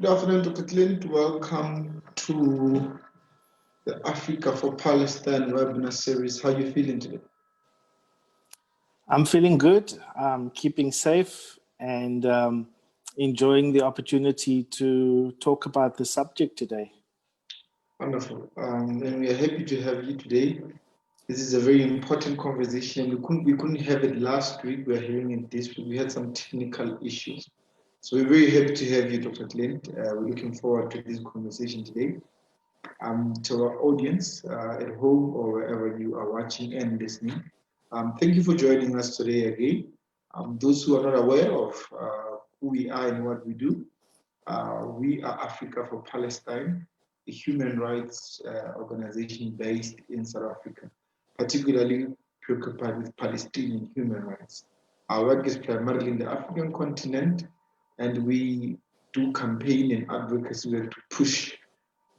Good afternoon, Dr. Clint. Welcome to the Africa for Palestine webinar series. How are you feeling today? I'm feeling good. I'm keeping safe and enjoying the opportunity to talk about the subject today. Wonderful. And we are happy to have you today. This is a very important conversation. We couldn't have it last week. We are hearing it this week. We had some technical issues. So we're very happy to have you, Dr. Clint. We're looking forward to this conversation today. To our audience at home or wherever you are watching and listening, thank you for joining us today again. Those who are not aware of who we are and what we do, we are Africa for Palestine, a human rights organization based in South Africa, particularly preoccupied with Palestinian human rights. Our work is primarily in the African continent, and we do campaign and advocacy work to push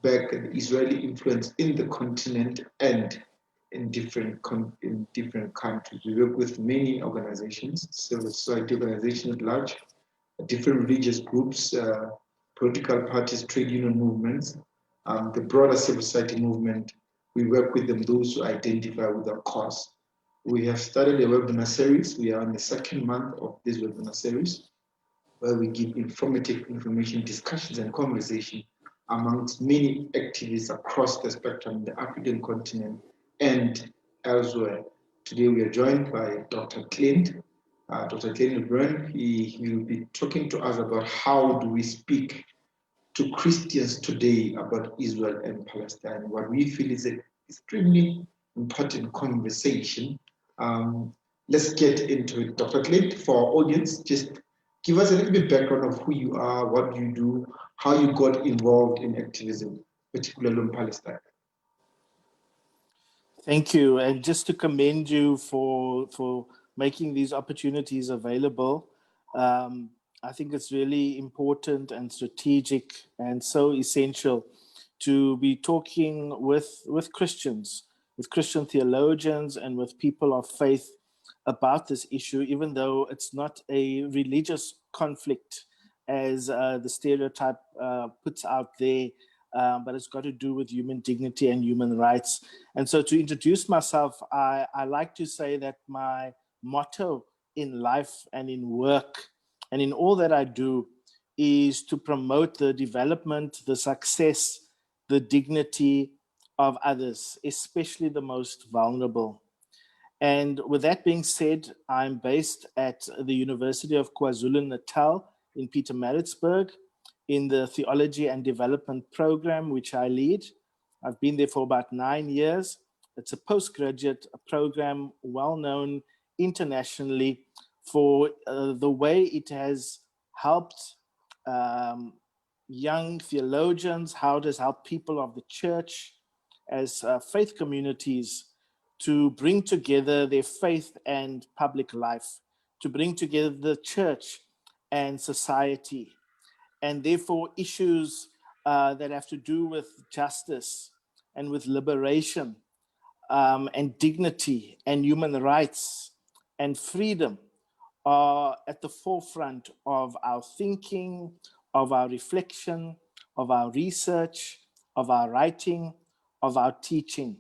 back the Israeli influence in the continent and in different countries. We work with many organizations, civil society organizations at large, different religious groups, political parties, trade union movements, the broader civil society movement. We work with them, those who identify with our cause. We have started a webinar series. We are in the second month of this webinar series, where we give informative information, discussions, and conversation amongst many activists across the spectrum, the African continent and elsewhere. Today we are joined by Dr. Clint Le Bruyns. He will be talking to us about how do we speak to Christians today about Israel and Palestine, what we feel is an extremely important conversation. Let's get into it. Dr. Clint, for our audience, just give us a little bit background of who you are, what you do, how you got involved in activism, particularly in Palestine. Thank you. And just to commend you for making these opportunities available. I think it's really important and strategic and so essential to be talking with Christians, with Christian theologians and with people of faith about this issue, even though it's not a religious conflict as the stereotype puts out there, but it's got to do with human dignity and human rights. And so to introduce myself, I like to say that my motto in life and in work and in all that I do is to promote the development, the success, the dignity of others, especially the most vulnerable. And with that being said, I'm based at the University of KwaZulu-Natal in Pietermaritzburg in the Theology and Development Programme, which I lead. I've been there for about 9 years. It's a postgraduate program well known internationally for the way it has helped young theologians, how it has helped people of the church as faith communities to bring together their faith and public life, to bring together the church and society, and therefore issues that have to do with justice and with liberation and dignity and human rights and freedom are at the forefront of our thinking, of our reflection, of our research, of our writing, of our teaching.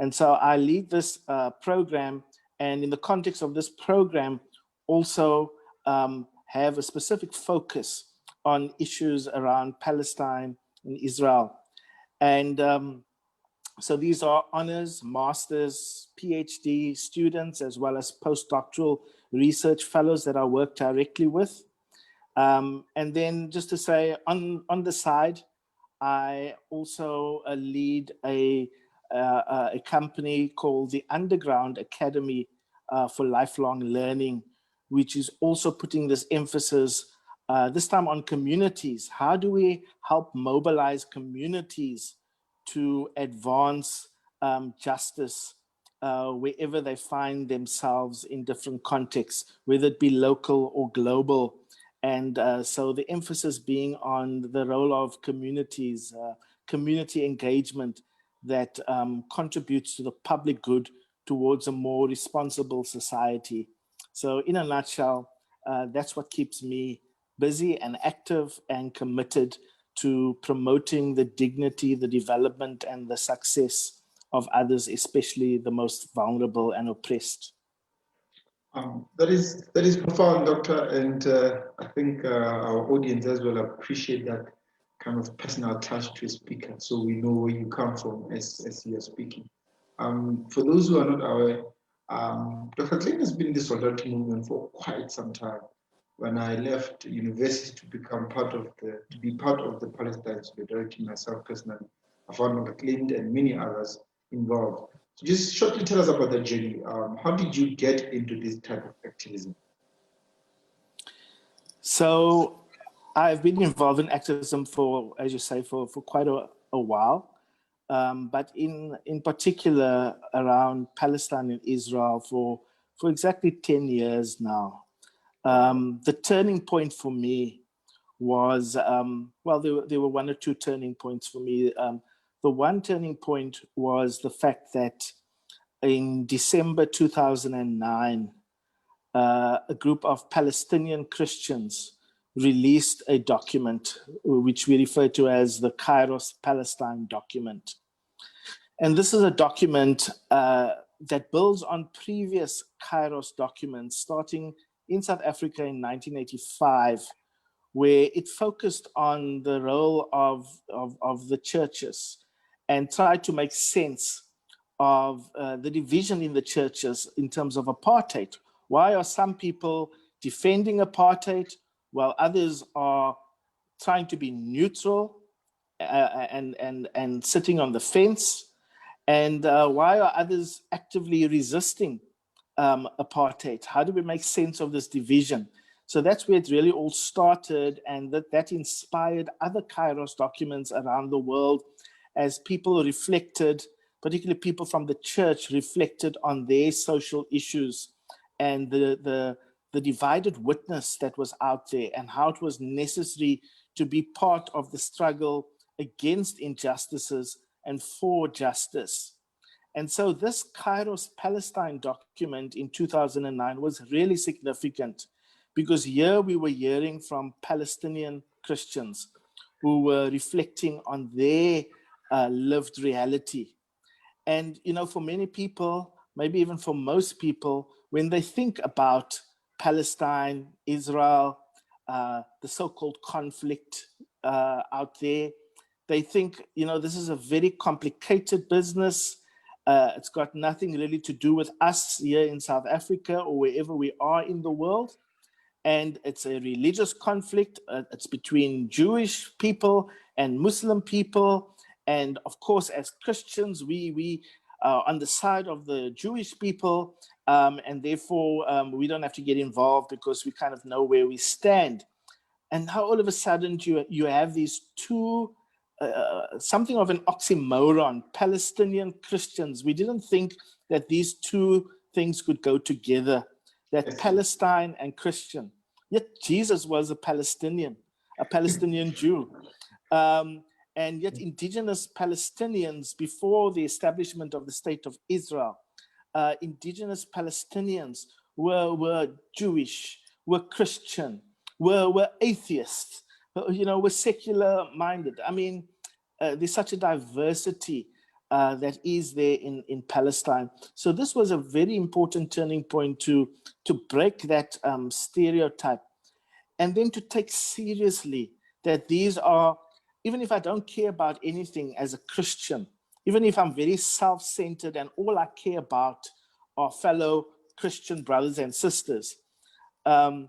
And so I lead this program, and in the context of this program, also have a specific focus on issues around Palestine and Israel. And so these are honors, masters, PhD students, as well as postdoctoral research fellows that I work directly with. And then just to say, on the side, I also lead a company called the Underground Academy for Lifelong Learning, which is also putting this emphasis, this time on communities. How do we help mobilize communities to advance justice wherever they find themselves in different contexts, whether it be local or global? And so the emphasis being on the role of communities, community engagement that contributes to the public good towards a more responsible society. So in a nutshell, that's what keeps me busy and active and committed to promoting the dignity, the development, and the success of others, especially the most vulnerable and oppressed. That is profound, Doctor, and I think our audience as well appreciate that kind of personal touch to a speaker, so we know where you come from as you are speaking. For those who are not aware, Dr. Clint has been in the solidarity movement for quite some time. When I left university to be part of the Palestine solidarity myself personally, I found Dr. Clint and many others involved. So just shortly tell us about that journey. How did you get into this type of activism? So I've been involved in activism for, as you say, for quite a while. But in particular around Palestine and Israel for exactly 10 years now. The turning point for me was, well, there were one or two turning points for me. The one turning point was the fact that in December 2009, a group of Palestinian Christians released a document which we refer to as the Kairos Palestine document. And this is a document that builds on previous Kairos documents starting in South Africa in 1985, where it focused on the role of the churches and tried to make sense of the division in the churches in terms of apartheid. Why are some people defending apartheid while others are trying to be neutral and sitting on the fence? And why are others actively resisting apartheid? How do we make sense of this division? So that's where it really all started, and that inspired other Kairos documents around the world as people reflected, particularly people from the church reflected on their social issues and the divided witness that was out there and how it was necessary to be part of the struggle against injustices and for justice. And so this Kairos Palestine document in 2009 was really significant because here we were hearing from Palestinian Christians who were reflecting on their lived reality. And, you know, for many people, maybe even for most people, when they think about Palestine, Israel, the so-called conflict out there, they think, you know, this is a very complicated business. It's got nothing really to do with us here in South Africa or wherever we are in the world. And it's a religious conflict. It's between Jewish people and Muslim people. And of course, as Christians, we are on the side of the Jewish people. And therefore, we don't have to get involved because we kind of know where we stand. And how all of a sudden you have these two, something of an oxymoron, Palestinian Christians. We didn't think that these two things could go together, that Palestine and Christian. Yet Jesus was a Palestinian Jew. And yet indigenous Palestinians, before the establishment of the state of Israel, indigenous Palestinians were Jewish, were Christian, were atheists, you know, were secular minded. I mean, there's such a diversity that is there in Palestine. So this was a very important turning point to break that stereotype, and then to take seriously that these are, even if I don't care about anything as a Christian, even if I'm very self-centered and all I care about are fellow Christian brothers and sisters, I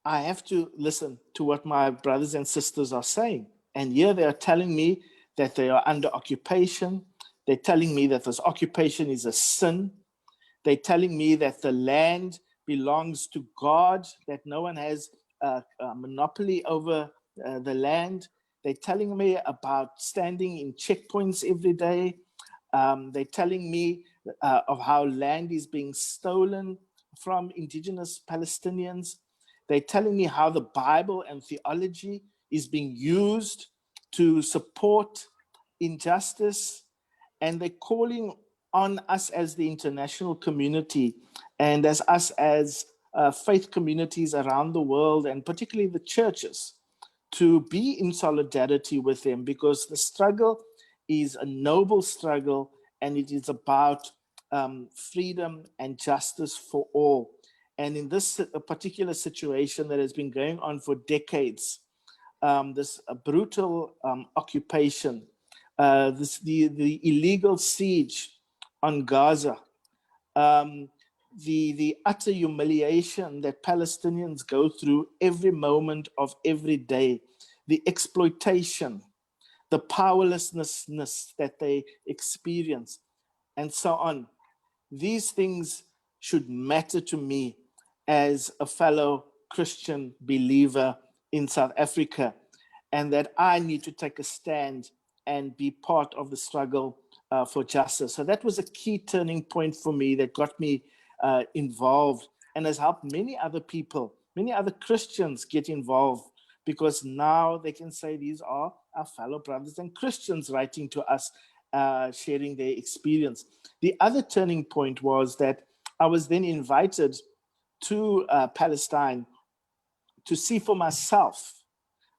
have to listen to what my brothers and sisters are saying. And here they are telling me that they are under occupation. They're telling me that this occupation is a sin. They're telling me that the land belongs to God, that no one has a monopoly over the land. They're telling me about standing in checkpoints every day. They're telling me of how land is being stolen from indigenous Palestinians. They're telling me how the Bible and theology is being used to support injustice. And they're calling on us as the international community and as us as faith communities around the world, and particularly the churches, to be in solidarity with them, because the struggle is a noble struggle, and it is about freedom and justice for all. And in this particular situation that has been going on for decades, this brutal occupation, the illegal siege on Gaza, the utter humiliation that Palestinians go through every moment of every day, the exploitation, the powerlessness that they experience, and so on. These things should matter to me as a fellow Christian believer in South Africa, and that I need to take a stand and be part of the struggle for justice. So that was a key turning point for me that got me involved, and has helped many other people, many other Christians get involved, because now they can say these are our fellow brothers and Christians writing to us, sharing their experience. The other turning point was that I was then invited to Palestine to see for myself,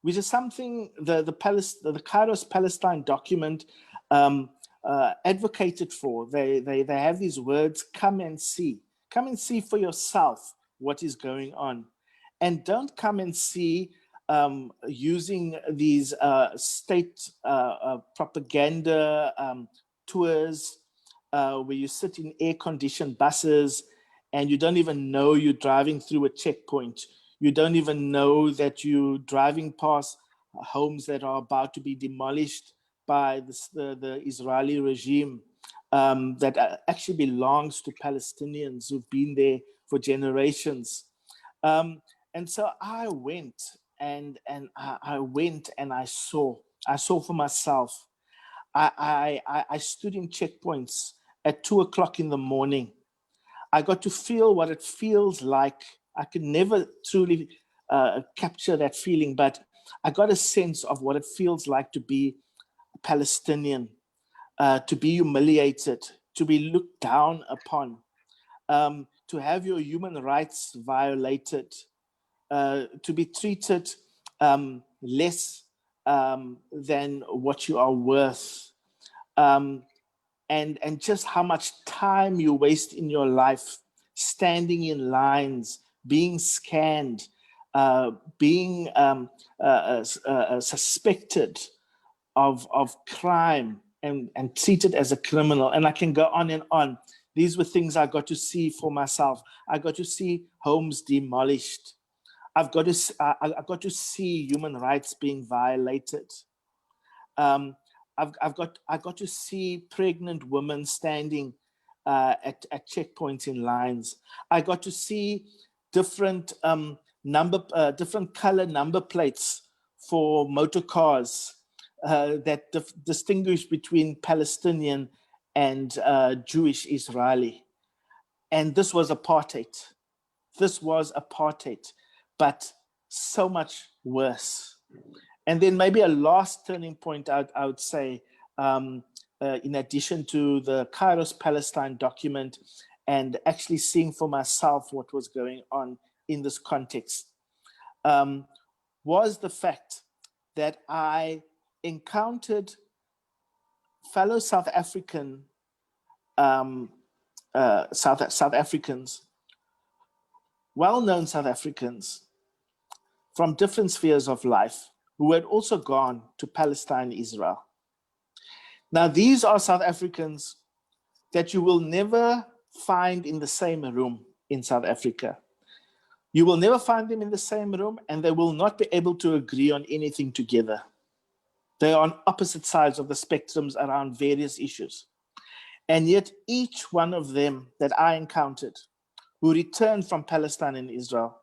which is something the Kairos Palestine document advocated for. They have these words: come and see for yourself what is going on, and don't come and see using these state propaganda tours where you sit in air-conditioned buses and you don't even know you're driving through a checkpoint. You don't even know that you're driving past homes that are about to be demolished by the Israeli regime that actually belongs to Palestinians who've been there for generations. And so I went and I saw for myself. I stood in checkpoints at 2:00 in the morning. I got to feel what it feels like. I could never truly capture that feeling, but I got a sense of what it feels like to be a Palestinian, to be humiliated, to be looked down upon, to have your human rights violated, to be treated less than what you are worth. And just how much time you waste in your life standing in lines, being scanned, being suspected of crime and treated as a criminal. And I can go on and on. These were things I got to see for myself. I got to see homes demolished. I got to see human rights being violated. I got to see pregnant women standing at checkpoints in lines. I got to see different different color number plates for motor cars that distinguish between Palestinian and Jewish Israeli. And this was apartheid. This was apartheid, but so much worse. And then maybe a last turning point, I would say, in addition to the Kairos Palestine document and actually seeing for myself what was going on in this context, was the fact that I encountered fellow South African South Africans, well-known South Africans from different spheres of life, who had also gone to Palestine Israel. Now, these are South Africans that you will never find in the same room in South Africa. You will never find them in the same room, and they will not be able to agree on anything together. They are on opposite sides of the spectrums around various issues. And yet each one of them that I encountered, who returned from Palestine and Israel,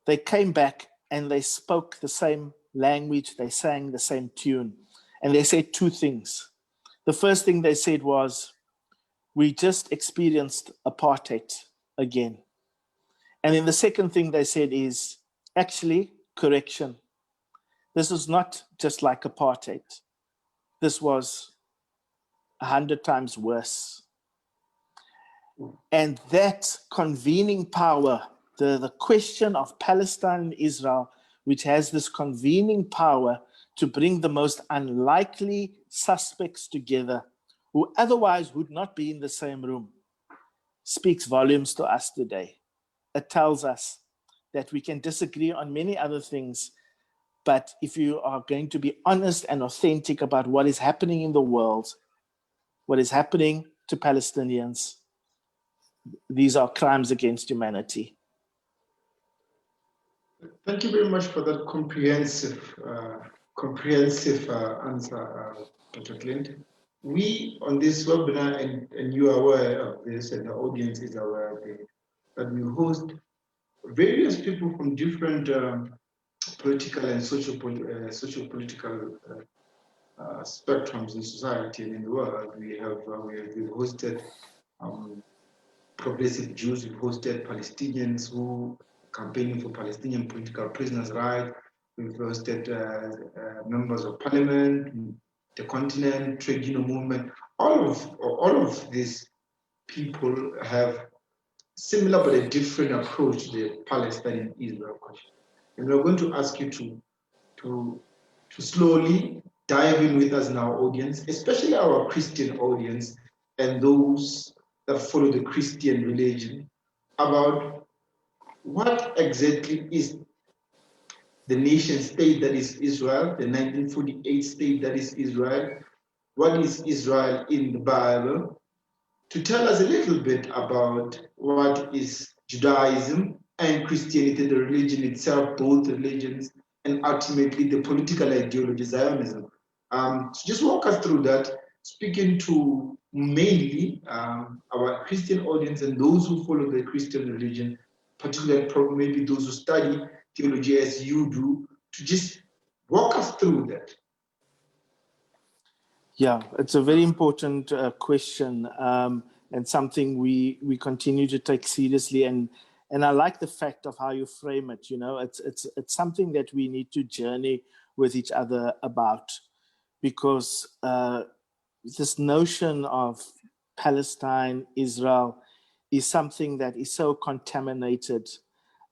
they came back and they spoke the same language, they sang the same tune, and they said two things. The first thing they said was, we just experienced apartheid again. And then the second thing they said is, actually, correction. This is not just like apartheid. This was 100 times worse. And that convening power, the question of Palestine and Israel, which has this convening power to bring the most unlikely suspects together, who otherwise would not be in the same room, speaks volumes to us today. It tells us that we can disagree on many other things, but if you are going to be honest and authentic about what is happening in the world, what is happening to Palestinians, these are crimes against humanity. Thank you very much for that comprehensive answer, Dr. Clint. We on this webinar, and you are aware of this, and the audience is aware of it, that we host various people from different political and socio-political spectrums in society and in the world. We've hosted progressive Jews, we've hosted Palestinians who campaigning for Palestinian political prisoners' rights. We've hosted members of parliament, the continent, trade union movement. All of these people have similar but a different approach to the Palestine Israel question. And we're going to ask you to slowly dive in with us in our audience, especially our Christian audience and those that follow the Christian religion, about what exactly is the nation state that is Israel, the 1948 state that is Israel, what is Israel in the Bible, to tell us a little bit about what is Judaism and Christianity, the religion itself, both religions, and ultimately the political ideology, Zionism. So just walk us through that, speaking to mainly our Christian audience and those who follow the Christian religion, particularly probably maybe those who study theology as you do, to just walk us through that. Yeah, it's a very important question, and something we continue to take seriously. And I like the fact of how you frame it. You know, it's something that we need to journey with each other about, because this notion of Palestine, Israel, is something that is so contaminated.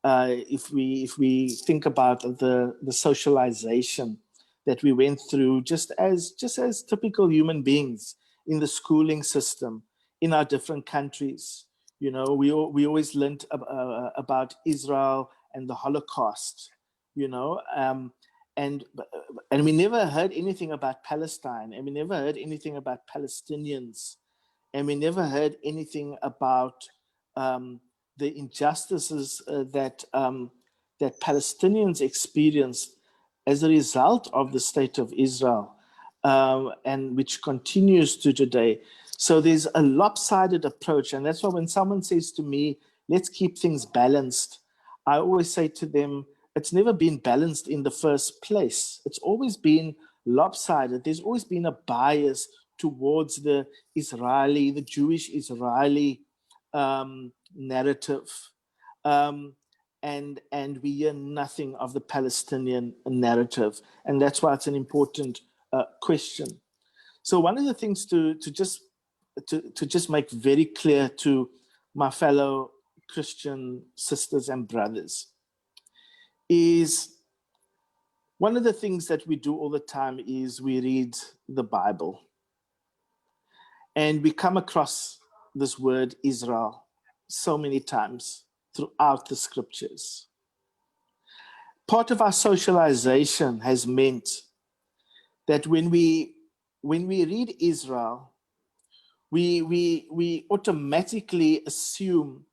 If we think about the socialization that we went through just as typical human beings in the schooling system in our different countries. You know, we always learned about Israel and the Holocaust, you know, and we never heard anything about Palestine, and we never heard anything about Palestinians, and we never heard anything about the injustices that Palestinians experienced as a result of the state of Israel, and which continues to today. So there's a lopsided approach. And that's why when someone says to me, let's keep things balanced, I always say to them, it's never been balanced in the first place. It's always been lopsided. There's always been a bias towards the Jewish Israeli narrative. And we hear nothing of the Palestinian narrative. And that's why it's an important question. So one of the things to just make very clear to my fellow Christian sisters and brothers is, one of the things that we do all the time is we read the Bible. And we come across this word Israel so many times throughout the scriptures. Part of our socialization has meant that when we read Israel, we automatically assume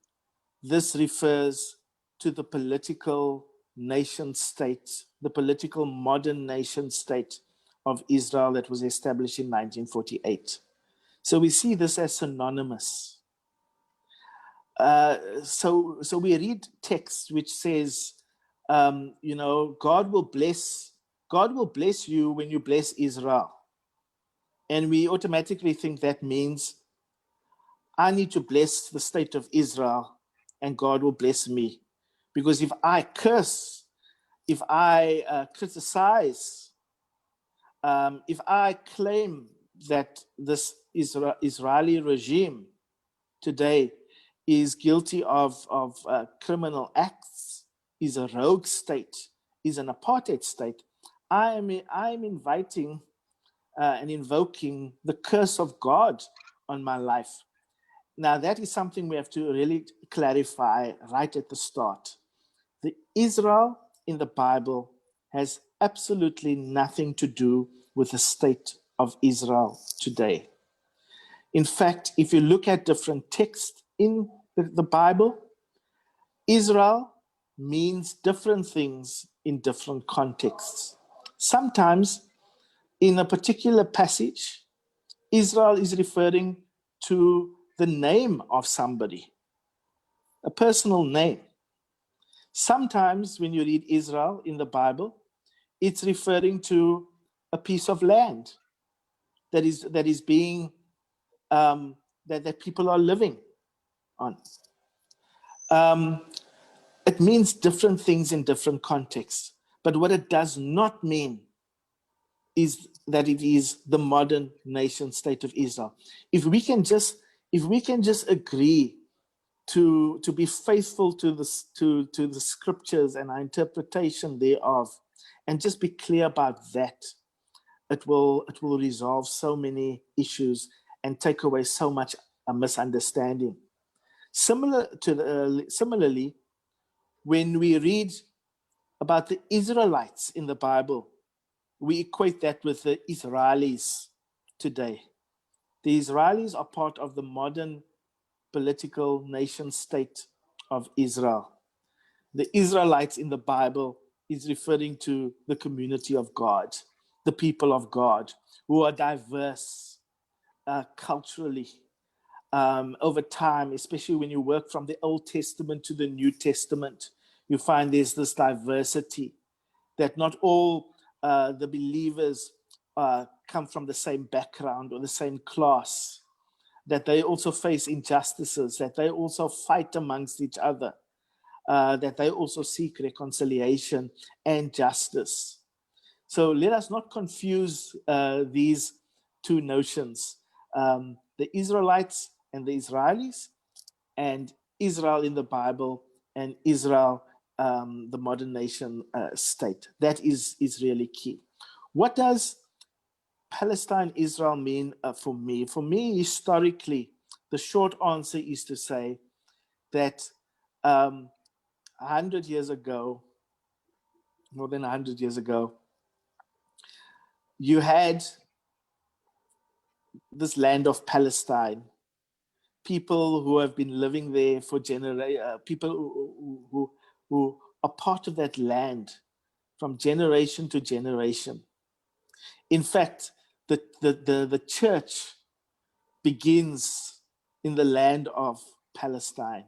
this refers to the political nation state, the political modern nation state of Israel that was established in 1948. So we see this as synonymous. So we read text which says, you know, God will bless you when you bless Israel. And we automatically think that means I need to bless the state of Israel and God will bless me. Because if I curse, if I criticize, if I claim that this Israeli regime today is guilty of criminal acts, is a rogue state, is an apartheid state, I am inviting and invoking the curse of God on my life. Now, that is something we have to really clarify right at the start. The Israel in the Bible has absolutely nothing to do with the state of Israel today. In fact, if you look at different texts in the Bible, Israel means different things in different contexts. Sometimes, in a particular passage, Israel is referring to the name of somebody, a personal name. Sometimes, when you read Israel in the Bible, it's referring to a piece of land that is being that people are living on. It means different things in different contexts, but what it does not mean is that it is the modern nation state of Israel. If we can just agree to be faithful to the scriptures and our interpretation thereof, and just be clear about that, it will resolve so many issues and take away so much misunderstanding. Similarly, when we read about the Israelites in the Bible, we equate that with the Israelis today. The Israelis are part of the modern political nation state of Israel. The Israelites in the Bible is referring to the community of God, the people of God, who are diverse culturally over time, especially when you work from the Old Testament to the New Testament. You find there's this diversity, that not all the believers come from the same background or the same class, that they also face injustices, that they also fight amongst each other, that they also seek reconciliation and justice. So let us not confuse these two notions, the Israelites and the Israelis, and Israel in the Bible and Israel, the modern nation state. That is really key. What does Palestine Israel mean for me? For me, historically, the short answer is to say that 100 years ago, more than 100 years ago, you had this land of Palestine, people who have been living there for generations, people who are part of that land from generation to generation. In fact, the church begins in the land of Palestine.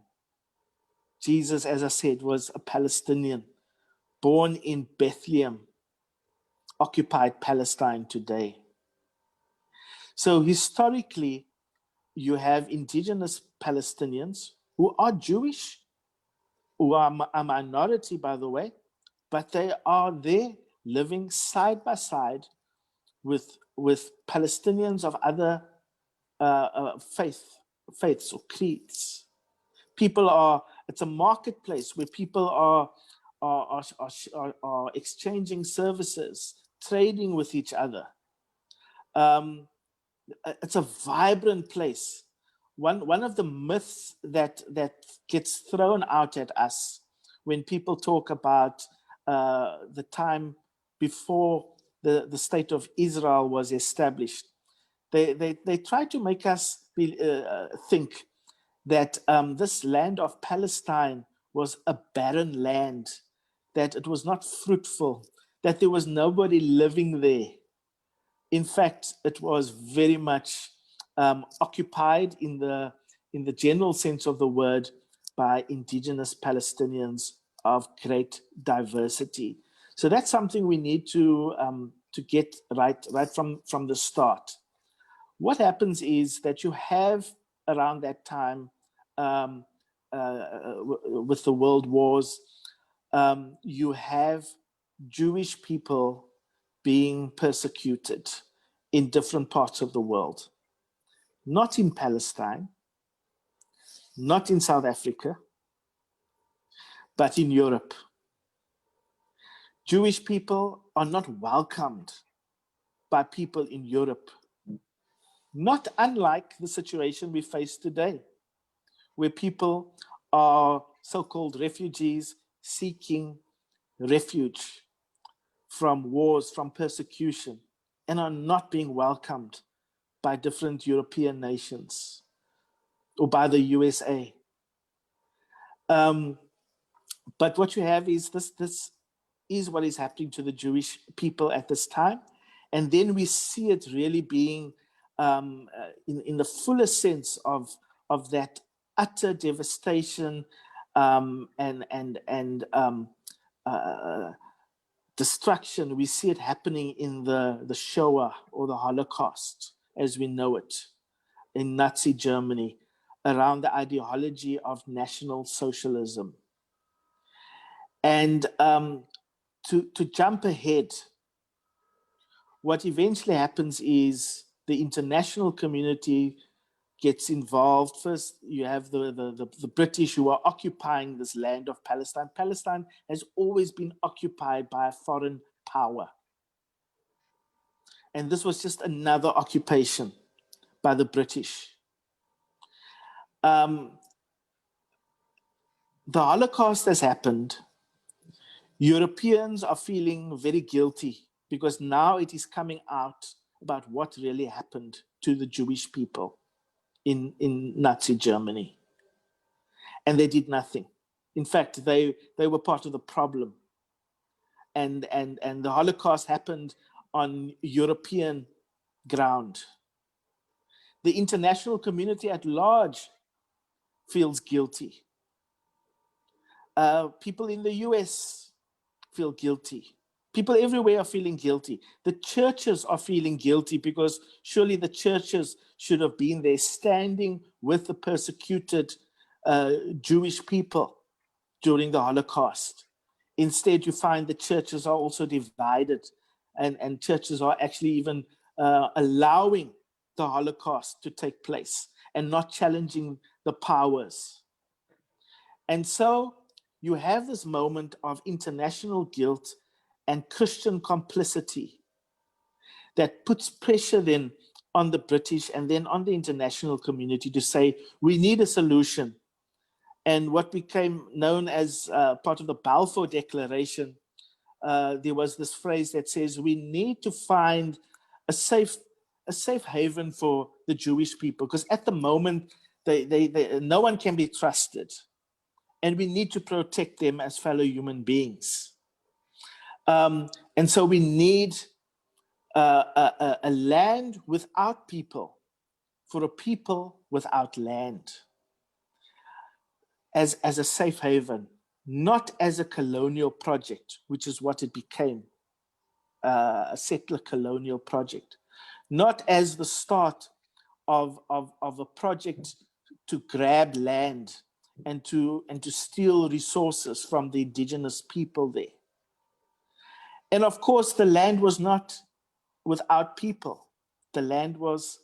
Jesus, as I said, was a Palestinian, born in Bethlehem, occupied Palestine today. So historically, you have indigenous Palestinians who are Jewish, who are a minority, by the way, but they are there living side by side with Palestinians of other faiths or creeds. It's a marketplace where people are exchanging services, trading with each other. It's a vibrant place. One of the myths that gets thrown out at us when people talk about the time before the state of Israel was established, they try to make us think that this land of Palestine was a barren land, that it was not fruitful, that there was nobody living there. In fact, it was very much occupied in the general sense of the word by indigenous Palestinians of great diversity. So that's something we need to get right from the start. What happens is that you have around that time with the world wars, you have Jewish people being persecuted in different parts of the world. Not in Palestine, not in South Africa, but in Europe. Jewish people are not welcomed by people in Europe, not unlike the situation we face today, where people are so-called refugees seeking refuge from wars, from persecution, and are not being welcomed by different European nations or by the USA. But what you have is this is what is happening to the Jewish people at this time. And then we see it really being in the fullest sense of that utter devastation and destruction. We see it happening in the Shoah, or the Holocaust as we know it, in Nazi Germany, around the ideology of National Socialism. And to jump ahead, what eventually happens is the international community gets involved. First, you have the British, who are occupying this land of Palestine. Palestine has always been occupied by a foreign power. And this was just another occupation by the British. The Holocaust has happened. Europeans are feeling very guilty because now it is coming out about what really happened to the Jewish people in Nazi Germany. And they did nothing. In fact, they were part of the problem. And the Holocaust happened on European ground. The international community at large feels guilty. People in the US feel guilty. People everywhere are feeling guilty. The churches are feeling guilty because surely the churches should have been there standing with the persecuted Jewish people during the Holocaust. Instead, you find the churches are also divided, and churches are actually even allowing the Holocaust to take place and not challenging the powers. And so you have this moment of international guilt and Christian complicity that puts pressure then on the British and then on the international community to say, we need a solution. And what became known as part of the Balfour Declaration, there was this phrase that says, we need to find a safe haven for the Jewish people, because at the moment, no one can be trusted. And we need to protect them as fellow human beings. And so we need a land without people for a people without land as a safe haven, not as a colonial project, which is what it became, a settler colonial project, not as the start of a project to grab land and to steal resources from the indigenous people there. And of course, the land was not without people. The land was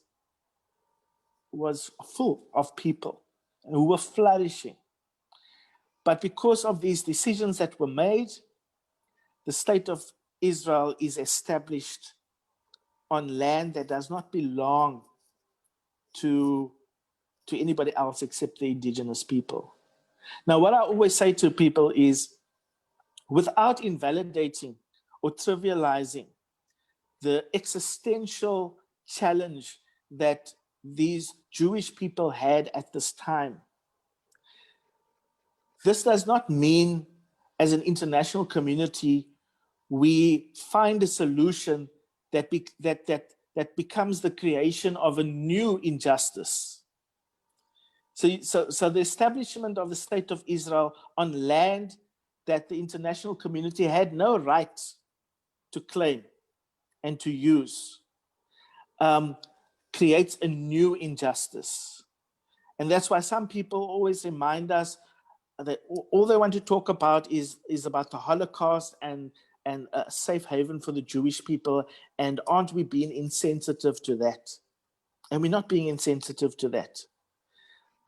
full of people who were flourishing. But because of these decisions that were made, the state of Israel is established on land that does not belong to anybody else except the indigenous people. Now, what I always say to people is, without invalidating or trivializing the existential challenge that these Jewish people had at this time, this does not mean, as an international community, we find a solution that becomes the creation of a new injustice. So the establishment of the State of Israel on land that the international community had no right to claim and to use creates a new injustice. And that's why some people always remind us that all they want to talk about is about the Holocaust and a safe haven for the Jewish people. And aren't we being insensitive to that? And we're not being insensitive to that.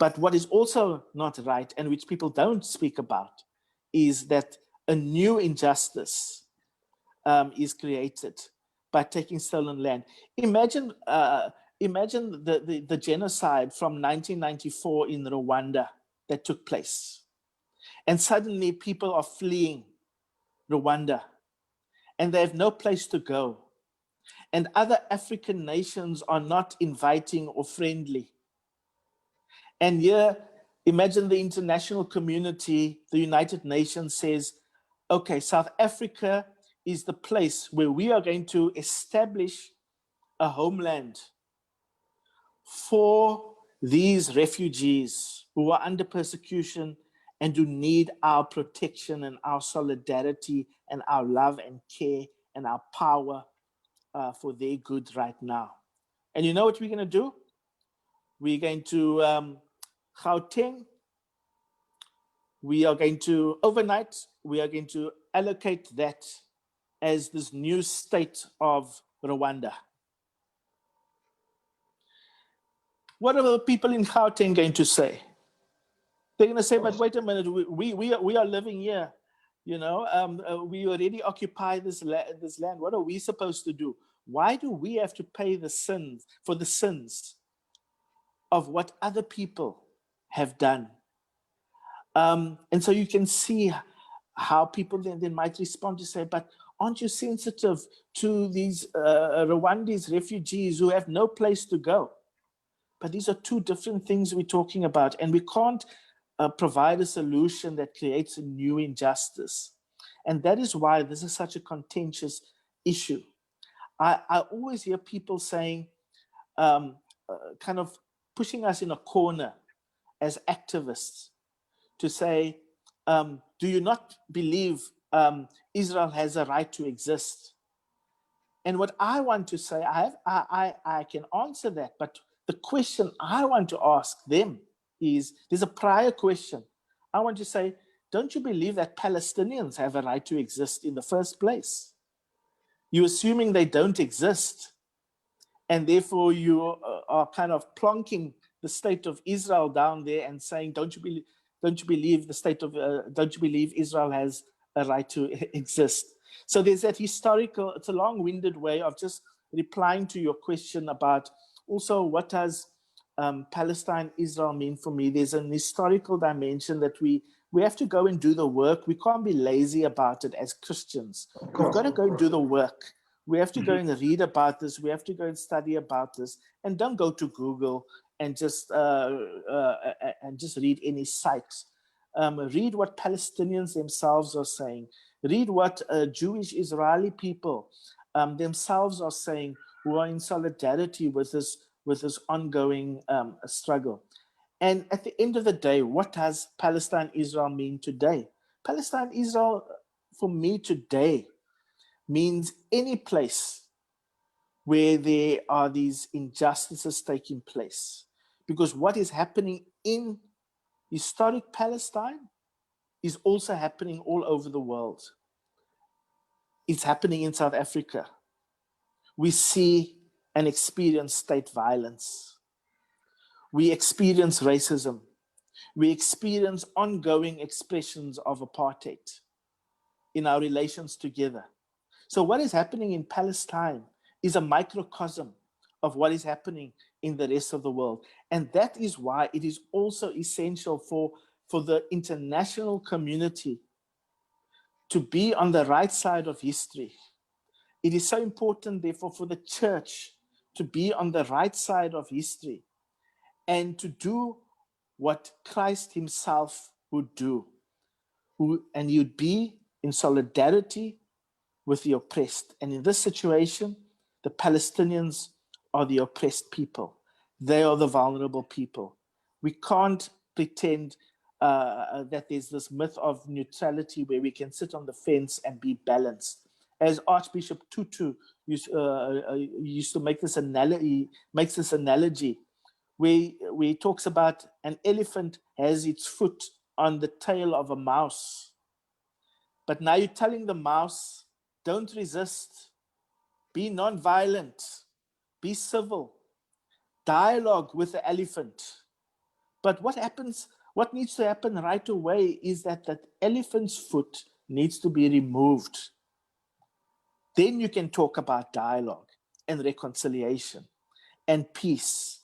But what is also not right, and which people don't speak about, is that a new injustice is created by taking stolen land. Imagine the genocide from 1994 in Rwanda that took place. And suddenly people are fleeing Rwanda and they have no place to go. And other African nations are not inviting or friendly. And here, imagine the international community, the United Nations says, okay, South Africa is the place where we are going to establish a homeland for these refugees who are under persecution and who need our protection and our solidarity and our love and care and our power for their good right now. And you know what we're going to do? We're going to Gauteng. We are going to, overnight, we are going to allocate that as this new state of Rwanda. What are the people in Gauteng going to say? They're going to say, but wait a minute, we are living here. You know, we already occupy this land. What are we supposed to do? Why do we have to pay the sins of what other people have done? And so you can see how people then might respond to say, but aren't you sensitive to these Rwandese refugees who have no place to go? But these are two different things we're talking about, and we can't provide a solution that creates a new injustice. And that is why this is such a contentious issue. I always hear people saying, kind of pushing us in a corner as activists to say, do you not believe Israel has a right to exist? And what I want to say, I can answer that, but the question I want to ask them is, there's a prior question. I want to say, don't you believe that Palestinians have a right to exist in the first place? You're assuming they don't exist, and therefore you are kind of plonking the state of Israel down there and saying, don't you believe Israel has a right to exist? So there's that historical, it's a long-winded way of just replying to your question about also what does Palestine Israel mean for me. There's an historical dimension that we have to go and do the work. We can't be lazy about it as Christians. We've got to go and do the work. We have to go and read about this. We have to go and study about this, and don't go to Google and just read any sites. Read what Palestinians themselves are saying. Read what Jewish Israeli people themselves are saying, who are in solidarity with this ongoing struggle. And at the end of the day, what does Palestine Israel mean today? Palestine Israel, for me today, means any place where there are these injustices taking place. Because what is happening in historic Palestine is also happening all over the world. It's happening in South Africa. We see and experience state violence. We experience racism. We experience ongoing expressions of apartheid in our relations together. So what is happening in Palestine is a microcosm of what is happening in the rest of the world. And that is why it is also essential for the international community to be on the right side of history. It is so important, therefore, for the church to be on the right side of history and to do what Christ himself would do. And you'd be in solidarity with the oppressed. And in this situation, the Palestinians are the oppressed people. They are the vulnerable people. We can't pretend that there's this myth of neutrality where we can sit on the fence and be balanced. As Archbishop Tutu used to make this analogy, where he talks about an elephant has its foot on the tail of a mouse. But now you're telling the mouse, don't resist, be non-violent, be civil, dialogue with the elephant. But what needs to happen right away is that elephant's foot needs to be removed. Then you can talk about dialogue and reconciliation and peace,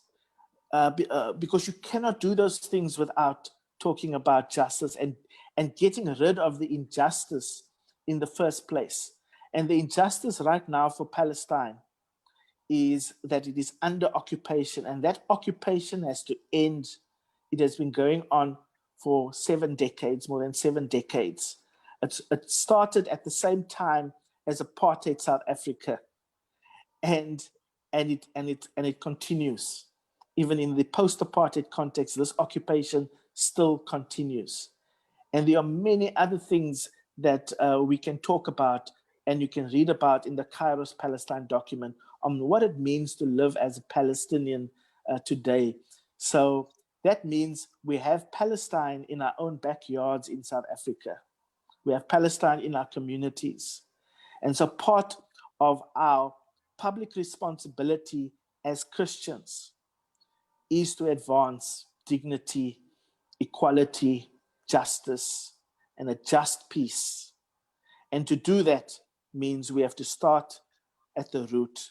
because you cannot do those things without talking about justice and getting rid of the injustice in the first place. And the injustice right now for Palestine is that it is under occupation, and that occupation has to end. It has been going on for 7 decades, more than 7 decades. It started at the same time as apartheid South Africa, and it continues. Even in the post-apartheid context, this occupation still continues. And there are many other things that we can talk about and you can read about in the Kairos Palestine document on what it means to live as a Palestinian today. So that means we have Palestine in our own backyards in South Africa. We have Palestine in our communities. And so part of our public responsibility as Christians is to advance dignity, equality, justice, and a just peace. And to do that means we have to start at the root,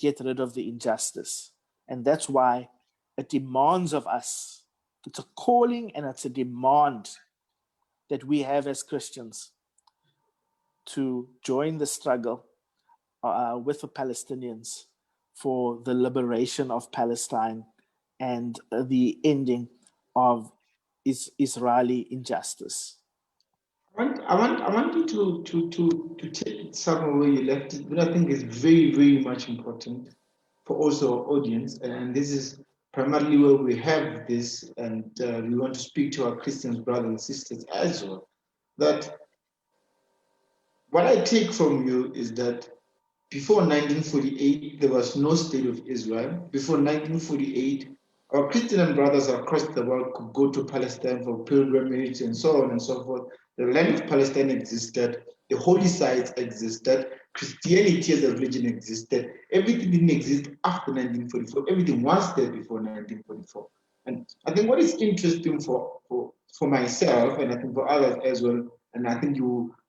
get rid of the injustice. And that's why it demands of us, it's a calling and it's a demand that we have as Christians to join the struggle with the Palestinians for the liberation of Palestine and the ending of Israeli injustice. I want you to take it somewhere where you left it, but I think it's very, very much important for also our audience. And this is primarily where we have this, and we want to speak to our Christian brothers and sisters as well. That what I take from you is that before 1948, there was no state of Israel. Before 1948, our Christian brothers across the world could go to Palestine for pilgrimage and so on and so forth. The land of Palestine existed, the holy sites existed, Christianity as a religion existed. Everything didn't exist after 1944. Everything was there before 1944. And I think what is interesting for myself, and I think for others as well, and I think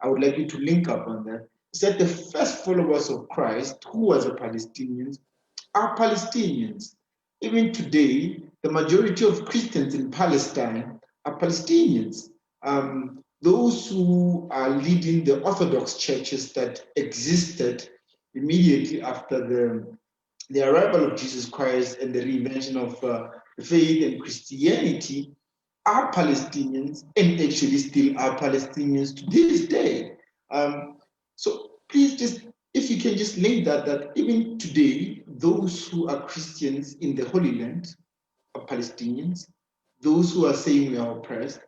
I would like you to link up on that, is that the first followers of Christ, who was a Palestinian, are Palestinians. Even today, the majority of Christians in Palestine are Palestinians. Those who are leading the Orthodox churches that existed immediately after the arrival of Jesus Christ and the reinvention of faith and Christianity are Palestinians and actually still are Palestinians to this day. So please just, if you can just link that even today, those who are Christians in the Holy Land are Palestinians. Those who are saying we are oppressed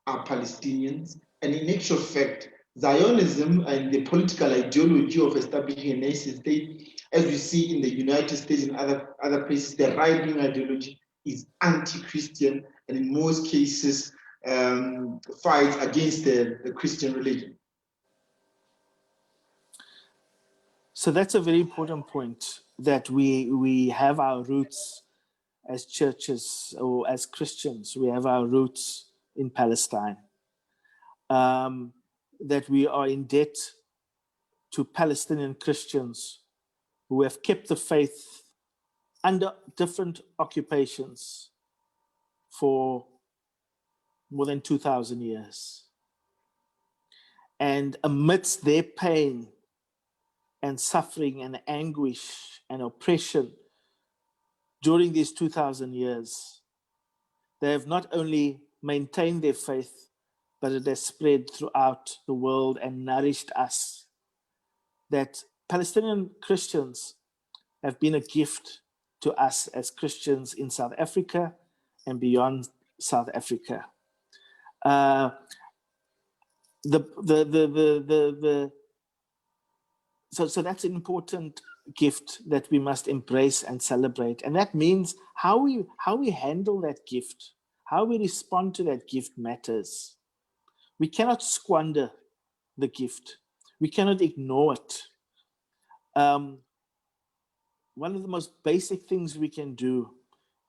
are Palestinians. And in actual fact, Zionism and the political ideology of establishing a nation state, as we see in the United States and other places, the right-wing ideology is anti-Christian and in most cases fights against the Christian religion. So that's a very important point, that we have our roots as churches or as Christians. We have our roots in Palestine. That we are in debt to Palestinian Christians who have kept the faith under different occupations for more than 2,000 years. And amidst their pain and suffering and anguish and oppression during these 2,000 years, they have not only maintained their faith, but it has spread throughout the world and nourished us. That Palestinian Christians have been a gift to us as Christians in South Africa and beyond South Africa. So that's an important gift that we must embrace and celebrate. And that means how we handle that gift, how we respond to that gift matters. We cannot squander the gift. We cannot ignore it. One of the most basic things we can do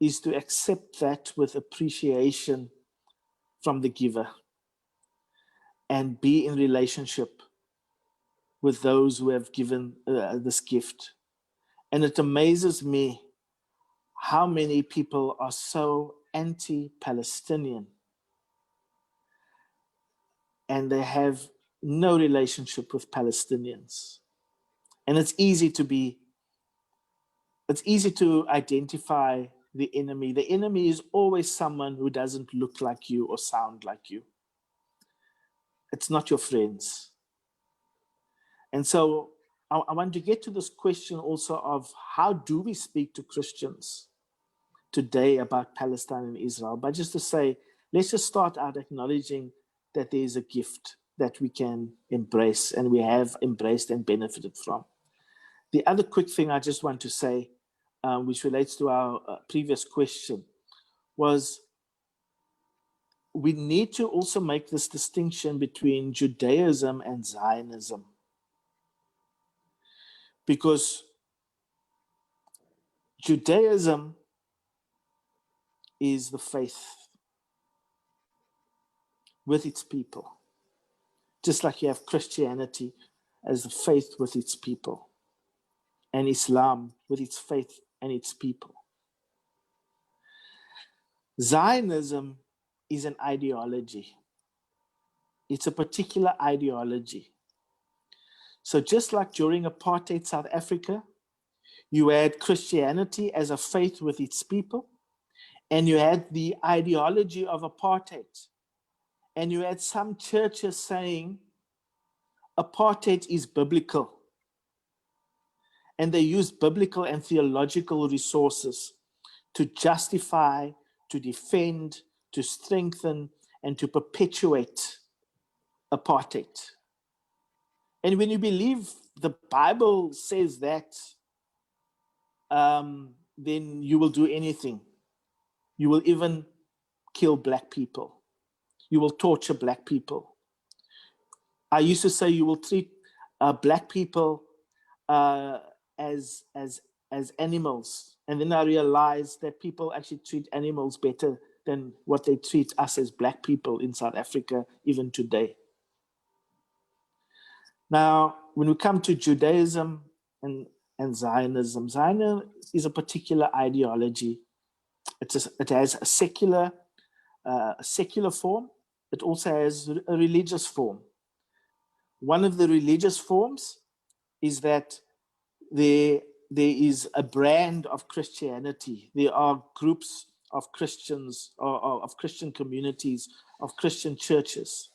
is to accept that with appreciation from the giver and be in relationship with those who have given this gift. And it amazes me how many people are so anti-Palestinian and they have no relationship with Palestinians. And it's easy to identify the enemy. The enemy is always someone who doesn't look like you or sound like you. It's not your friends. And so I want to get to this question also of how do we speak to Christians today about Palestine and Israel? But just to say, let's just start out acknowledging that there is a gift that we can embrace and we have embraced and benefited from. The other quick thing I just want to say, which relates to our previous question, was we need to also make this distinction between Judaism and Zionism. Because Judaism is the faith with its people, just like you have Christianity as the faith with its people, and Islam with its faith and its people. Zionism is an ideology. It's a particular ideology. So just like during apartheid South Africa, you had Christianity as a faith with its people, and you had the ideology of apartheid. And you had some churches saying apartheid is biblical. And they used biblical and theological resources to justify, to defend, to strengthen, and to perpetuate apartheid. And when you believe the Bible says that, then you will do anything. You will even kill black people. You will torture black people. I used to say you will treat black people as animals. And then I realized that people actually treat animals better than what they treat us as black people in South Africa, even today. Now, when we come to Judaism and Zionism, Zionism is a particular ideology. It has a secular form. It also has a religious form. One of the religious forms is that there is a brand of Christianity. There are groups of Christians, or of Christian communities, of Christian churches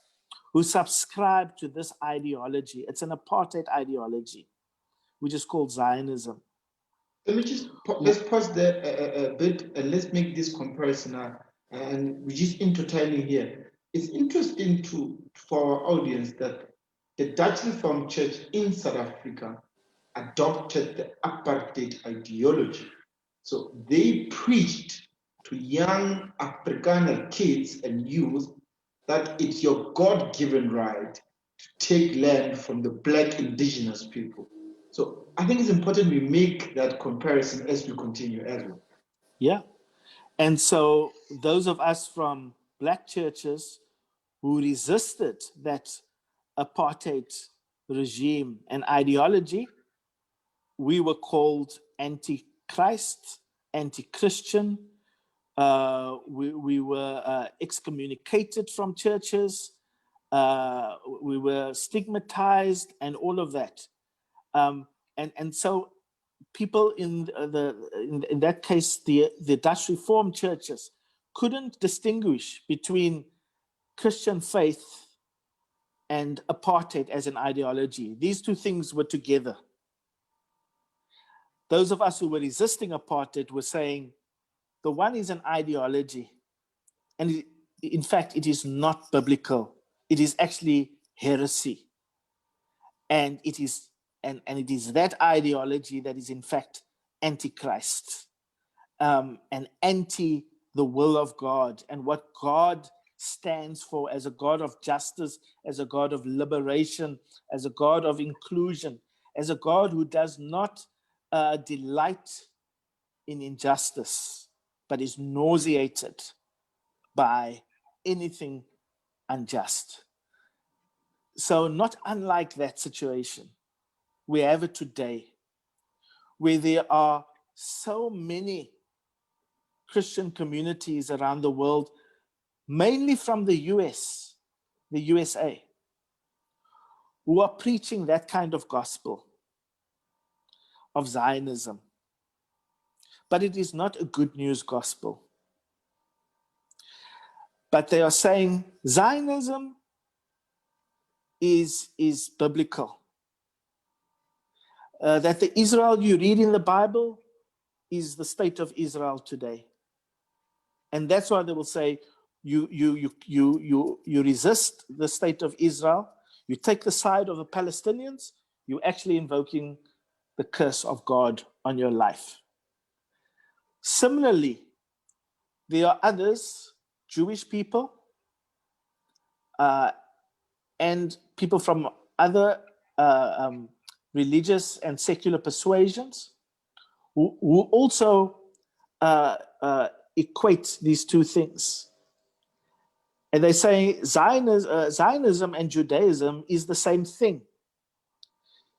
who subscribe to this ideology. It's an apartheid ideology, which is called Zionism. Let me just let's pause there a bit and let's make this comparison now. And we're just intertwining here. It's interesting for our audience that the Dutch Reformed Church in South Africa adopted the apartheid ideology. So they preached to young Afrikaner kids and youth that it's your God-given right to take land from the black indigenous people. So I think it's important we make that comparison as we continue as well. Yeah. And so those of us from black churches who resisted that apartheid regime and ideology, we were called anti-Christ, anti-Christian. We were excommunicated from churches. We were stigmatized and all of that. And so people in that case, the Dutch Reformed churches couldn't distinguish between Christian faith and apartheid as an ideology. These two things were together. Those of us who were resisting apartheid were saying the one is an ideology, and in fact, it is not biblical. It is actually heresy, and it is that ideology that is in fact antichrist, and anti the will of God and what God stands for as a God of justice, as a God of liberation, as a God of inclusion, as a God who does not delight in injustice. but is nauseated by anything unjust. So not unlike that situation, we have it today, where there are so many Christian communities around the world, mainly from the USA, who are preaching that kind of gospel of Zionism. But it is not a good news gospel. But they are saying Zionism is biblical. That the Israel you read in the Bible is the state of Israel today. And that's why they will say, you resist the state of Israel, you take the side of the Palestinians, you're actually invoking the curse of God on your life. Similarly, there are others, Jewish people, and people from other religious and secular persuasions who also equate these two things. And they say Zionism and Judaism is the same thing.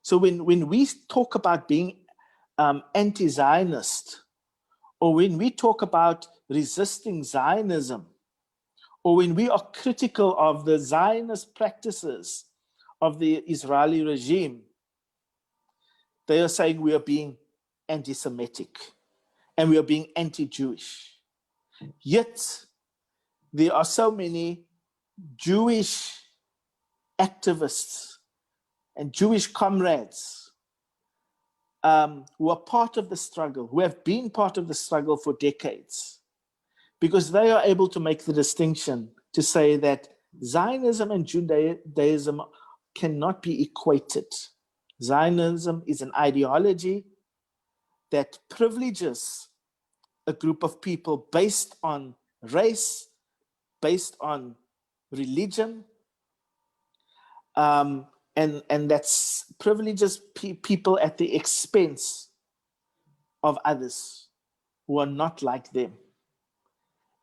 So when we talk about being anti-Zionist, or when we talk about resisting Zionism, or when we are critical of the Zionist practices of the Israeli regime, they are saying we are being anti-Semitic and we are being anti-Jewish. Yet, there are so many Jewish activists and Jewish comrades who are part of the struggle, who have been part of the struggle for decades, because they are able to make the distinction to say that Zionism and Judaism cannot be equated. Zionism is an ideology that privileges a group of people based on race, based on religion, and that's privileges people at the expense of others who are not like them.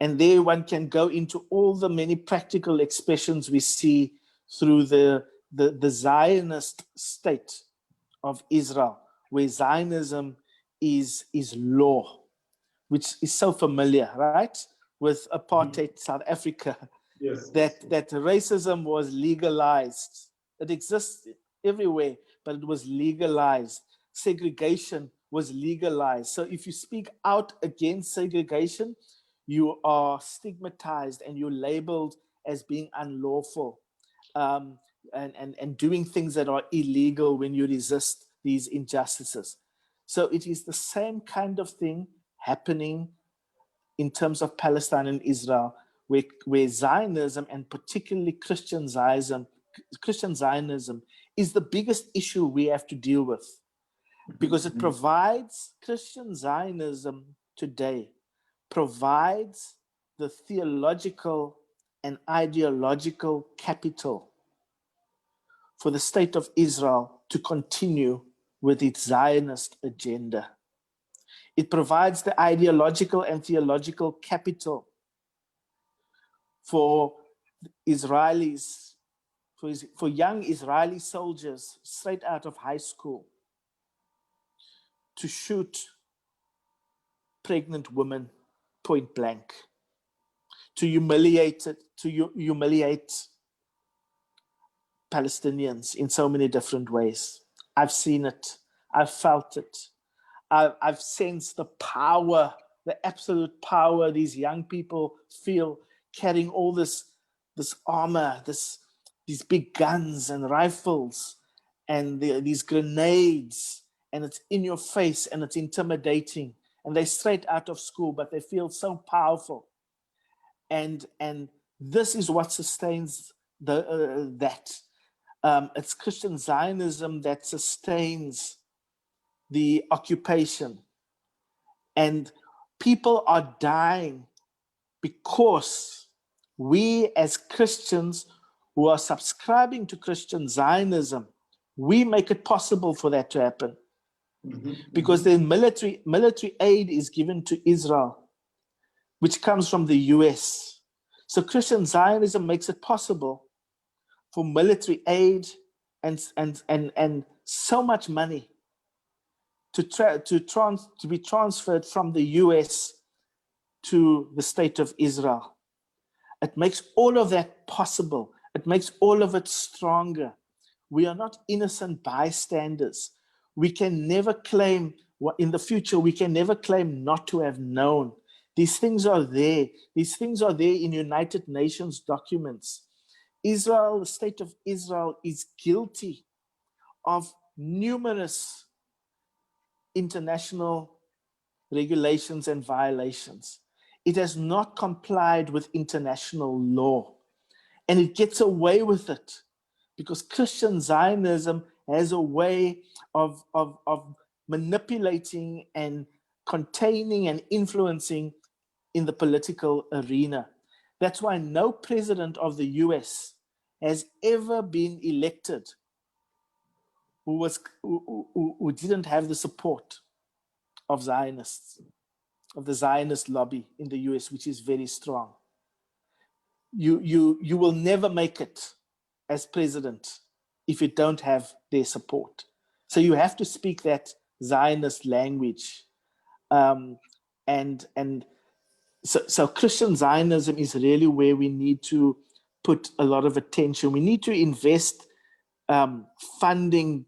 And there one can go into all the many practical expressions we see through the Zionist state of Israel, where Zionism is law, which is so familiar, right? With apartheid South Africa, Yes. that racism was legalized. It exists everywhere, but it was legalized. Segregation was legalized. So if you speak out against segregation, you are stigmatized and you're labeled as being unlawful, and doing things that are illegal when you resist these injustices. So it is the same kind of thing happening in terms of Palestine and Israel, where Zionism, and particularly Christian Zionism is the biggest issue we have to deal with, because it provides, Christian Zionism today provides the theological and ideological capital for the state of Israel to continue with its Zionist agenda. It provides the ideological and theological capital for Israelis, for young Israeli soldiers straight out of high school to shoot pregnant women point blank, to humiliate Palestinians in so many different ways. I've seen it. I've felt it. I've sensed the power, the absolute power these young people feel carrying all this armor, these big guns and rifles and these grenades, and it's in your face and it's intimidating. And they're straight out of school, but they feel so powerful. And this is what sustains that. It's Christian Zionism that sustains the occupation. And people are dying because we as Christians who are subscribing to Christian Zionism, we make it possible for that to happen. Because then military aid is given to Israel which comes from the US. So Christian Zionism makes it possible for military aid and so much money to be transferred from the US to the state of Israel. It makes all of that possible. It makes all of it stronger. We are not innocent bystanders. We can never claim, in the future, we can never claim not to have known. These things are there. These things are there in United Nations documents. Israel, the state of Israel, is guilty of numerous international regulations and violations. It has not complied with international law, and it gets away with it because Christian Zionism has a way of manipulating and containing and influencing in the political arena. That's why no president of the US has ever been elected who didn't have the support of Zionists, of the Zionist lobby in the US, which is very strong. You will never make it as president if you don't have their support. So you have to speak that Zionist language. So Christian Zionism is really where we need to put a lot of attention. We need to invest funding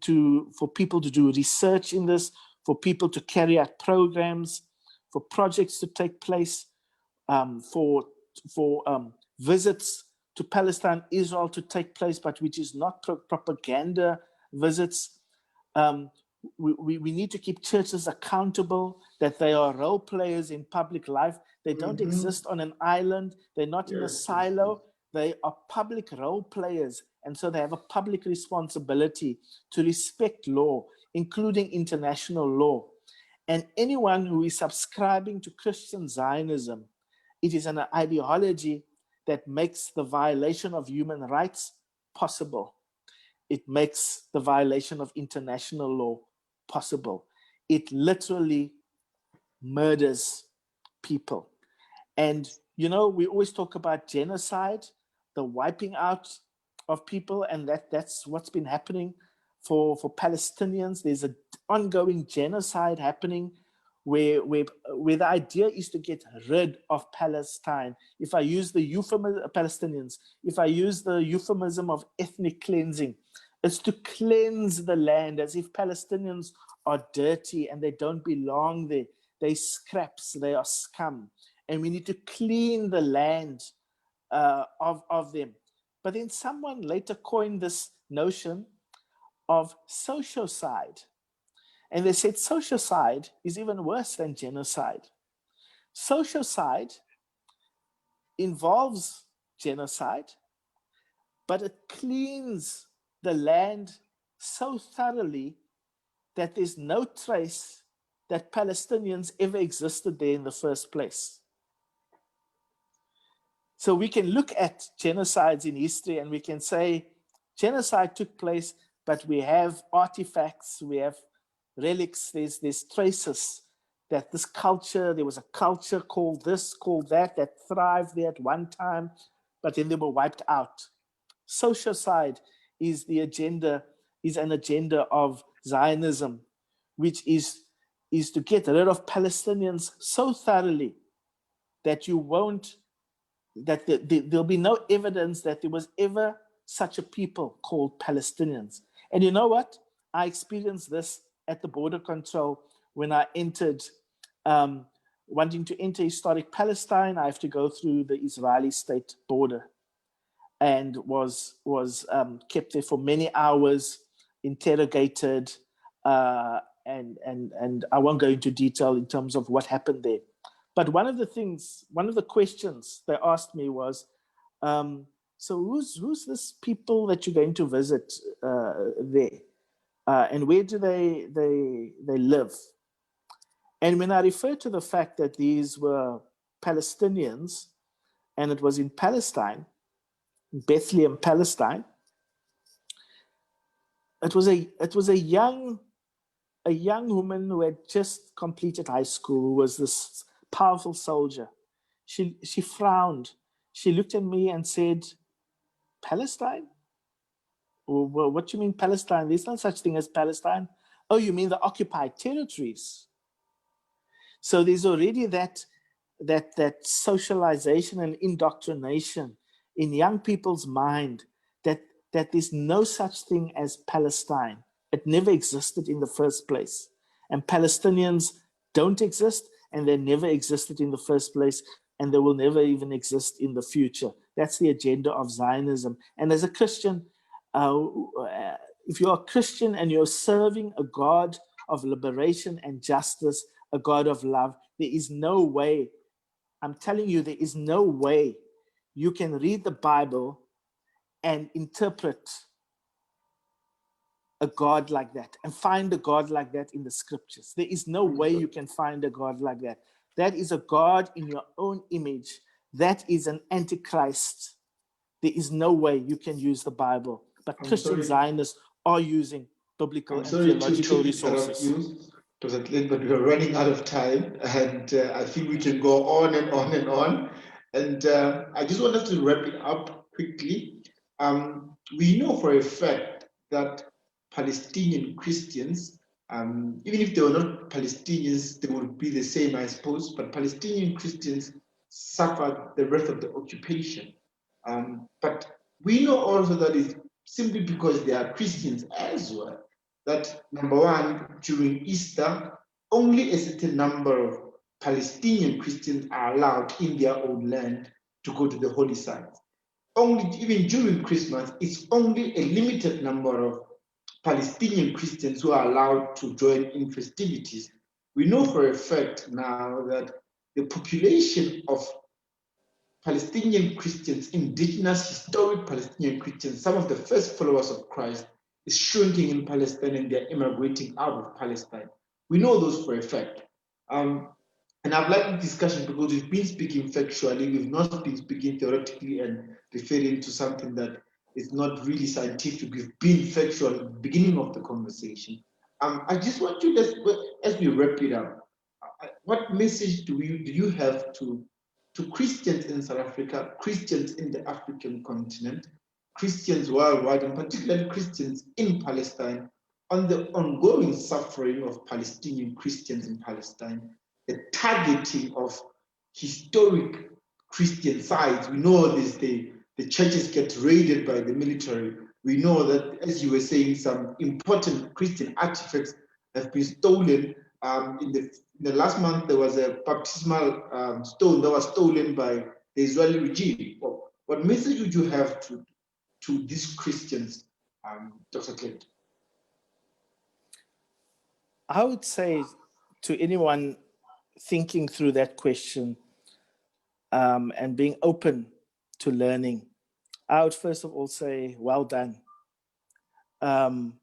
for people to do research in this, for people to carry out programs, for projects to take place, for visits to Palestine Israel to take place, but which is not propaganda visits. We need to keep churches accountable, that they are role players in public life. They don't exist on an island. They're not in a silo. They are public role players. And so they have a public responsibility to respect law, including international law. And anyone who is subscribing to Christian Zionism, it is an ideology that makes the violation of human rights possible. It makes the violation of international law possible. It literally murders people. And, you know, we always talk about genocide, the wiping out of people, and that's what's been happening for Palestinians. There's an ongoing genocide happening where the idea is to get rid of Palestine. If I use the euphemism Palestinians, if I use the euphemism of ethnic cleansing, it's to cleanse the land, as if Palestinians are dirty and they don't belong there. They're scraps, they are scum. And we need to clean the land of them. But then someone later coined this notion of sociocide. And they said sociocide is even worse than genocide. Sociocide involves genocide, but it cleans the land so thoroughly that there's no trace that Palestinians ever existed there in the first place. So we can look at genocides in history and we can say genocide took place, but we have artifacts, we have relics, there's traces that this culture, there was a culture called this, called that thrived there at one time, but then they were wiped out. Sociocide is an agenda of Zionism, which is to get rid of Palestinians so thoroughly that there'll be no evidence that there was ever such a people called Palestinians. And you know what? I experienced this at the border control when I entered, wanting to enter historic Palestine. I have to go through the Israeli state border, and was kept there for many hours, interrogated, and I won't go into detail in terms of what happened there. But one of the questions they asked me was, so who's this people that you're going to visit there, and where do they live? And when I refer to the fact that these were Palestinians, and it was in Palestine, Bethlehem, Palestine, it was a young woman who had just completed high school, who was this powerful soldier. she frowned. She looked at me and said, Palestine? Well, what do you mean Palestine? There's no such thing as Palestine. Oh, you mean the occupied territories? So there's already that socialization and indoctrination in young people's mind that there's no such thing as Palestine. It never existed in the first place. And Palestinians don't exist, and they never existed in the first place, and they will never even exist in the future. That's the agenda of Zionism. And as a Christian, if you're a Christian and you're serving a God of liberation and justice, a God of love, there is no way, I'm telling you, there is no way you can read the Bible and interpret a God like that and find a God like that in the scriptures. There is no way you can find a God like that. That is a God in your own image. That is an antichrist. There is no way you can use the Bible. But Christian Zionists are using biblical and theological resources. Dr. Clint, but we are running out of time, and I think we can go on and on and on. And I just want us to wrap it up quickly. We know for a fact that Palestinian Christians, even if they were not Palestinians, they would be the same, I suppose, but Palestinian Christians suffered the wrath of the occupation. But we know also that it's simply because they are Christians as well, that number one, during Easter, only a certain number of Palestinian Christians are allowed in their own land to go to the holy sites. Only, even during Christmas, it's only a limited number of Palestinian Christians who are allowed to join in festivities. We know for a fact now that the population of Palestinian Christians, indigenous historic Palestinian Christians, some of the first followers of Christ, is shrinking in Palestine, and they're immigrating out of Palestine. We know those for a fact. And I've liked the discussion because we've been speaking factually, we've not been speaking theoretically and referring to something that is not really scientific. We've been factual at the beginning of the conversation. I just want you, as we wrap it up, what message do you have to Christians in South Africa, Christians in the African continent, Christians worldwide, and particularly Christians in Palestine, on the ongoing suffering of Palestinian Christians in Palestine, the targeting of historic Christian sites? We know this, the churches get raided by the military. We know that, as you were saying, some important Christian artifacts have been stolen. In the last month, there was a baptismal stone that was stolen by the Israeli regime. What message would you have to these Christians, Dr. Clint? I would say to anyone thinking through that question and being open to learning, I would first of all say, well done on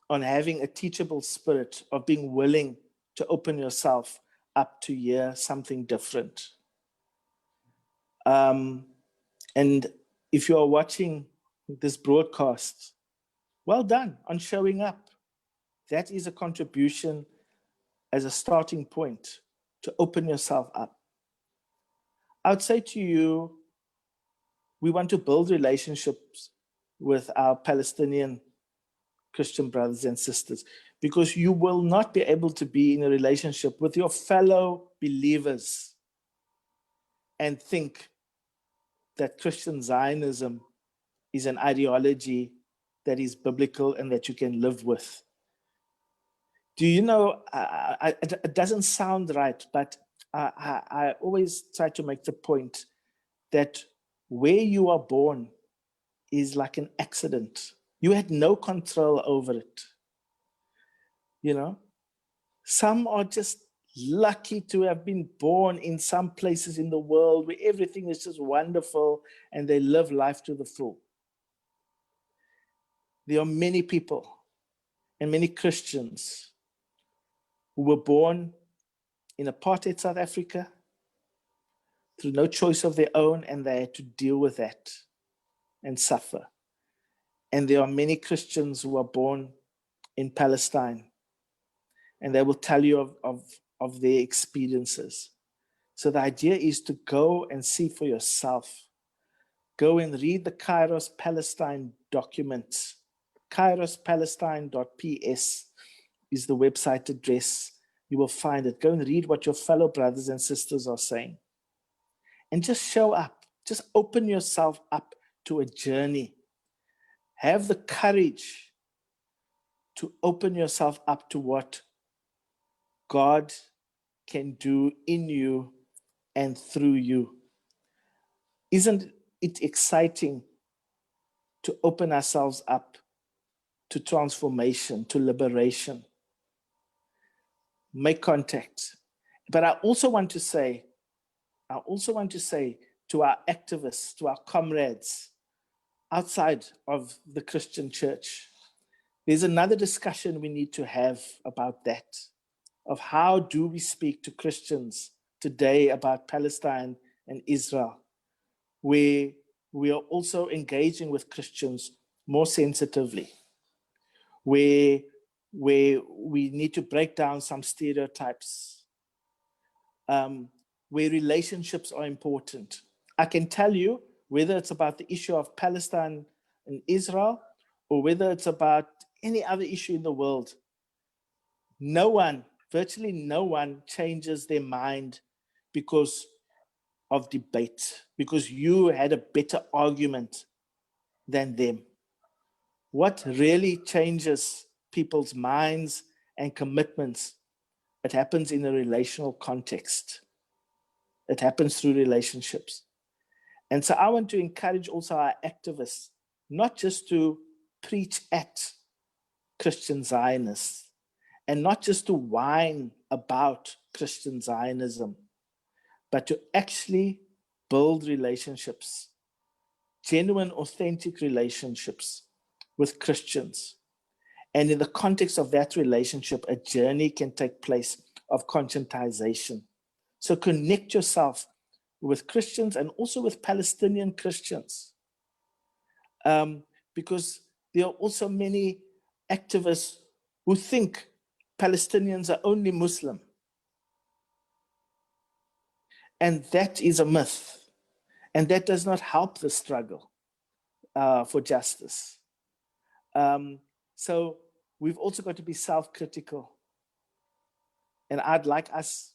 having a teachable spirit, of being willing to open yourself up to hear something different. And if you are watching this broadcast, well done on showing up. That is a contribution as a starting point to open yourself up. I would say to you, we want to build relationships with our Palestinian Christian brothers and sisters, because you will not be able to be in a relationship with your fellow believers and think that Christian Zionism is an ideology that is biblical and that you can live with. Do you know, it doesn't sound right, but I always try to make the point that where you are born is like an accident. You had no control over it. You know, some are just lucky to have been born in some places in the world where everything is just wonderful and they live life to the full. There are many people and many Christians who were born in apartheid South Africa through no choice of their own, and they had to deal with that and suffer. And there are many Christians who are born in Palestine, and they will tell you of their experiences. So the idea is to go and see for yourself. Go and read the Kairos Palestine documents. KairosPalestine.ps is the website address. You will find it. Go and read what your fellow brothers and sisters are saying. And just show up. Just open yourself up to a journey. Have the courage to open yourself up to what God can do in you and through you. Isn't it exciting to open ourselves up to transformation, to liberation? Make contact. But I also want to say to our activists, to our comrades outside of the Christian church, there's another discussion we need to have about that, of how do we speak to Christians today about Palestine and Israel, where we are also engaging with Christians more sensitively, where we need to break down some stereotypes, where relationships are important. I can tell you, whether it's about the issue of Palestine and Israel, or whether it's about any other issue in the world, virtually no one changes their mind because of debate, because you had a better argument than them. What really changes people's minds and commitments? It happens in a relational context. It happens through relationships. And so I want to encourage also our activists, not just to preach at Christian Zionists, and not just to whine about Christian Zionism, but to actually build relationships, genuine, authentic relationships with Christians. And in the context of that relationship, a journey can take place of conscientization. So connect yourself with Christians and also with Palestinian Christians, because there are also many activists who think Palestinians are only Muslim. And that is a myth. And that does not help the struggle for justice. So we've also got to be self-critical. And I'd like us,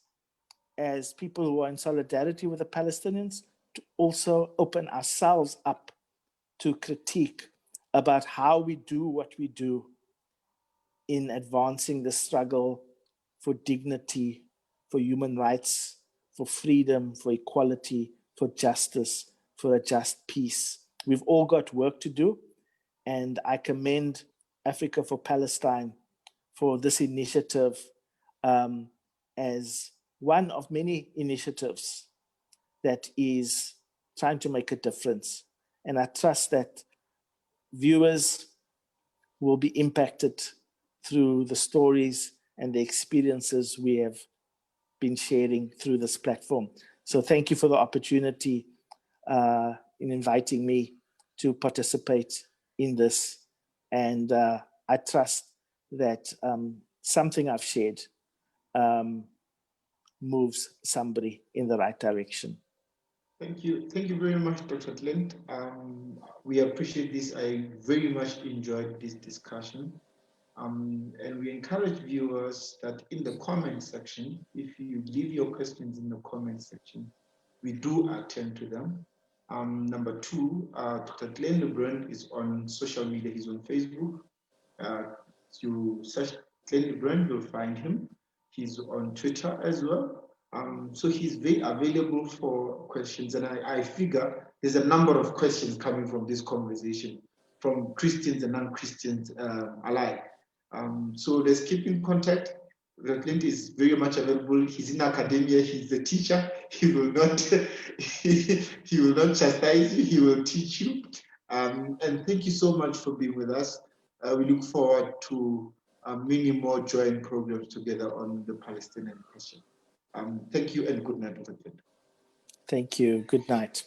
as people who are in solidarity with the Palestinians, to also open ourselves up to critique about how we do what we do in advancing the struggle for dignity, for human rights, for freedom, for equality, for justice, for a just peace. We've all got work to do, and I commend Africa for Palestine for this initiative as one of many initiatives that is trying to make a difference. And I trust that viewers will be impacted through the stories and the experiences we have been sharing through this platform. So thank you for the opportunity in inviting me to participate in this. And I trust that something I've shared moves somebody in the right direction. Thank you. Thank you very much, Dr. Clint. We appreciate this. I very much enjoyed this discussion. And we encourage viewers that in the comment section, if you leave your questions in the comment section, we do attend to them. Number two, Dr. Clint Le Bruyns is on social media. He's on Facebook. You search Clint Le Bruyns, you'll find him. He's on Twitter as well. So he's very available for questions. And I figure there's a number of questions coming from this conversation, from Christians and non-Christians alike. So let's keep in contact. Dr. Clint is very much available. He's in academia. He's a teacher. He will not he will not chastise you. He will teach you. And thank you so much for being with us. We look forward to many more joint programs together on the Palestinian question. Thank you and good night, Dr. Clint. Thank you. Good night.